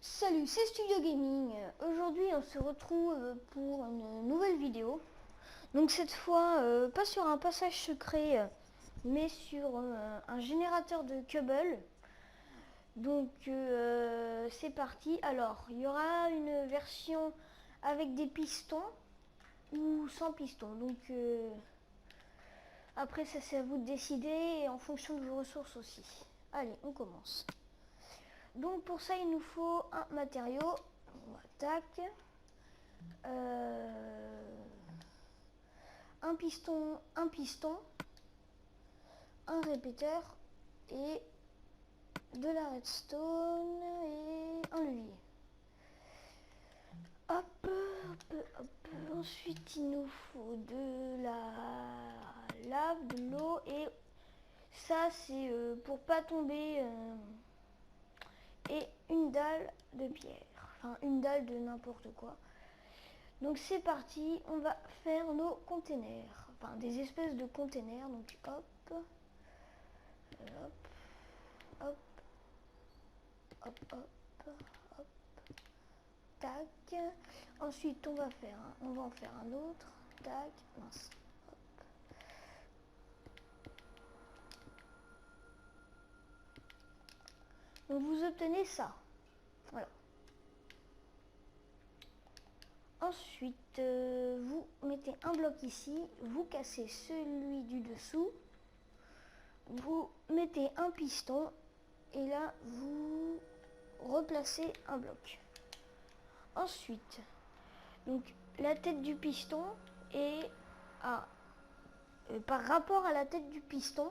Salut, c'est Studio Gaming. Aujourd'hui, on se retrouve pour une nouvelle vidéo. Donc cette fois, pas sur un passage secret, mais sur un générateur de Cubble. Donc c'est parti. Alors, il y aura une version avec des pistons ou sans pistons. Donc après, ça c'est à vous de décider et en fonction de vos ressources aussi. Allez, on commence. Donc pour ça, il nous faut un matériau. Tac. Un piston, un répéteur et de la redstone et un levier. Hop, hop, hop. Ensuite, il nous faut de la lave, de l'eau et ça, c'est pour pas tomber. Et une dalle de pierre, enfin une dalle de n'importe quoi. Donc c'est parti, on va faire nos containers, enfin des espèces de containers. Donc hop, hop, hop, hop, hop, hop, tac. Ensuite on va en faire un autre, tac, mince. Donc vous obtenez ça, voilà. Ensuite, vous mettez un bloc ici, vous cassez celui du dessous, vous mettez un piston et là vous replacez un bloc. Ensuite, donc la tête du piston est par rapport à la tête du piston,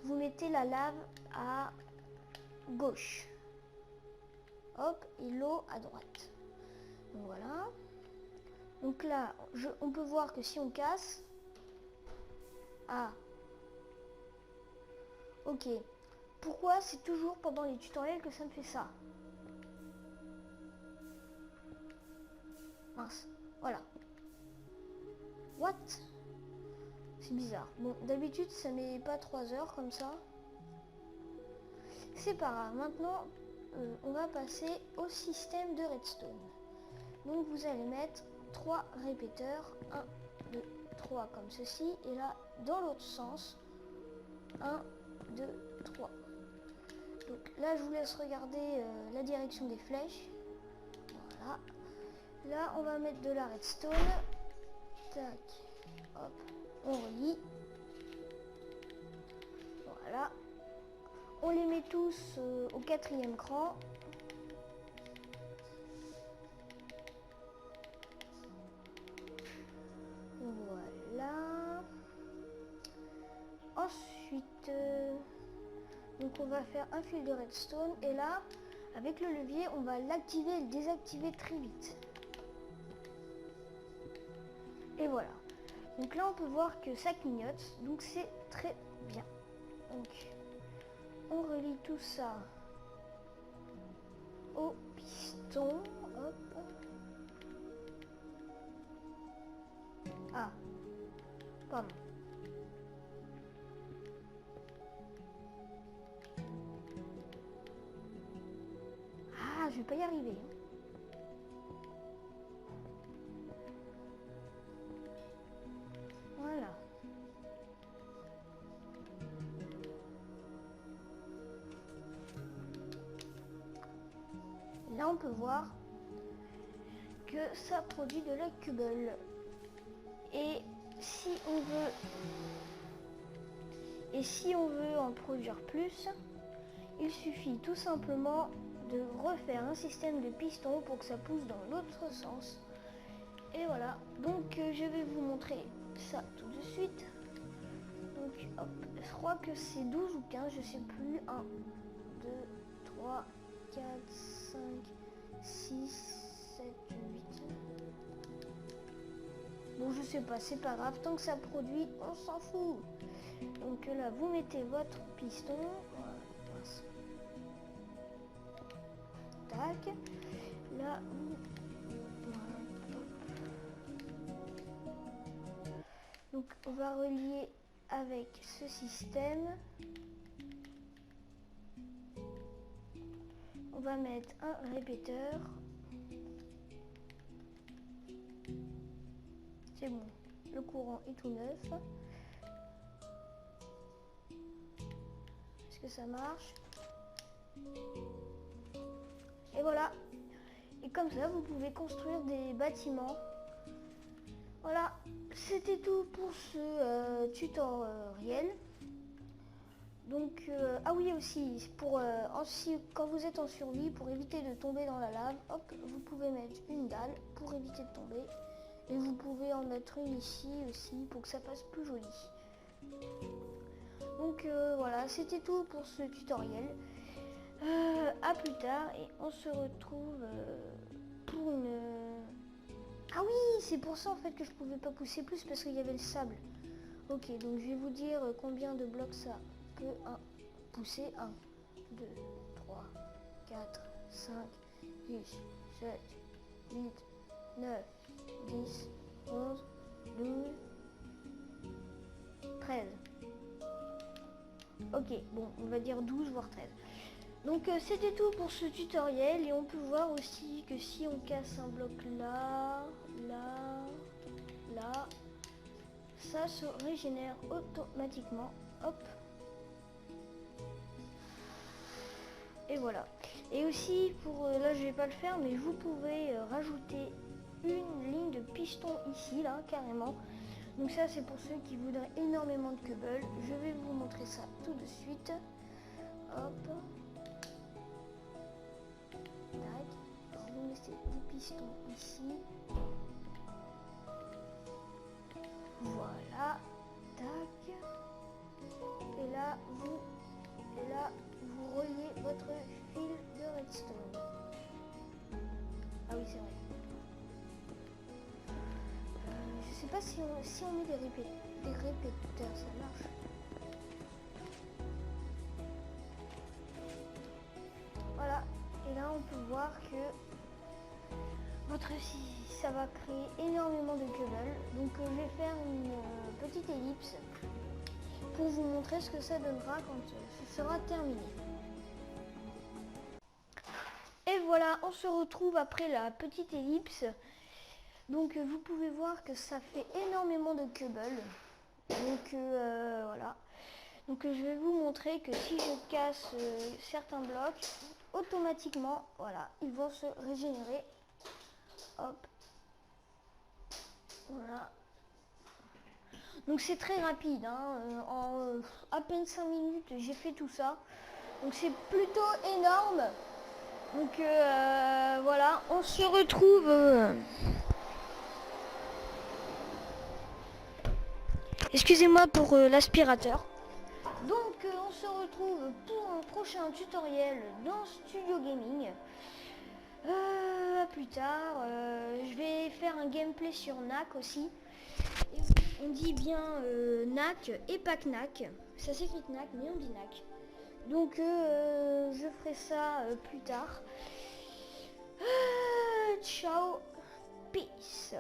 vous mettez la lave à gauche. Hop, et l'eau à droite. Donc voilà. Donc là, on peut voir que si on casse... Ah. Ok. Pourquoi c'est toujours pendant les tutoriels que ça me fait ça? Mince. Voilà. What? C'est bizarre. Bon, d'habitude, ça met pas 3 heures comme ça. C'est pas grave. Maintenant, on va passer au système de redstone. Donc, vous allez mettre 3 répéteurs. 1, 2, 3 comme ceci. Et là, dans l'autre sens, 1, 2, 3. Donc là, je vous laisse regarder la direction des flèches. Voilà. Là, on va mettre de la redstone. Tac. Hop. On relie. Voilà. On les met tous au 4e cran. Voilà. Ensuite, donc on va faire un fil de redstone. Et là, avec le levier, on va l'activer et le désactiver très vite. Et voilà. Donc là, on peut voir que ça clignote. Donc c'est très bien. Donc, on relie tout ça au piston. Hop. Ah, pardon. Ah, je vais pas y arriver. Voilà. Là, on peut voir que ça produit de la Cubble. Et si on veut en produire plus, il suffit tout simplement de refaire un système de piston pour que ça pousse dans l'autre sens. Et voilà, donc je vais vous montrer ça tout de suite. Donc hop, je crois que c'est 12 ou 15, je sais plus. 1, 2, 3, 4, 5, 6, 7, 8. Bon, je sais pas, c'est pas grave, tant que ça produit, on s'en fout. Donc là, vous mettez votre piston. Tac. Là, donc on va relier avec ce système. on va mettre un répéteur. C'est bon, le courant est tout neuf. Est-ce que ça marche? Et voilà. Et comme ça, vous pouvez construire des bâtiments. Voilà, c'était tout pour ce tutoriel. Donc, ah oui aussi, quand vous êtes en survie, pour éviter de tomber dans la lave, hop, vous pouvez mettre une dalle pour éviter de tomber. Et vous pouvez en mettre une ici aussi pour que ça fasse plus joli. Donc voilà, c'était tout pour ce tutoriel. À plus tard et on se retrouve pour une... Ah oui, c'est pour ça en fait que je pouvais pas pousser plus parce qu'il y avait le sable. Ok, donc je vais vous dire combien de blocs ça peut pousser. 1, 2, 3, 4, 5, 6, 7, 8, 9, 10, 11, 12, 13. Ok, bon, on va dire 12 voire 13. Donc c'était tout pour ce tutoriel et on peut voir aussi que si on casse un bloc là, là, ça se régénère automatiquement. Hop. Et voilà. Et aussi pour, là je vais pas le faire, mais vous pouvez rajouter une ligne de piston ici, là, carrément. Donc ça c'est pour ceux qui voudraient énormément de cobble. Je vais vous montrer ça tout de suite. Hop. Tac. Vous mettez des pistons ici. Voilà. Tac. Et là vous reliez votre fil de redstone. Ah oui c'est vrai. Je sais pas si on met des répéteurs, ça marche. Voilà, et là on peut voir que ça va créer énormément de cobble. Donc je vais faire une petite ellipse pour vous montrer ce que ça donnera quand ce sera terminé. Et voilà, on se retrouve après la petite ellipse. Donc vous pouvez voir que ça fait énormément de cobble. Donc voilà. Donc je vais vous montrer que si je casse certains blocs, automatiquement, voilà, ils vont se régénérer. Hop. Voilà. Donc c'est très rapide, hein. En à peine 5 minutes, j'ai fait tout ça. Donc c'est plutôt énorme. Donc voilà, on se retrouve... Excusez-moi pour l'aspirateur. Donc on se retrouve pour un prochain tutoriel dans Studio Gaming. À plus tard. Je vais faire un gameplay sur Knack aussi. Et on dit bien Knack et pas Knack. Ça s'écrit Knack mais on dit Knack. Donc je ferai ça plus tard. Ciao, peace.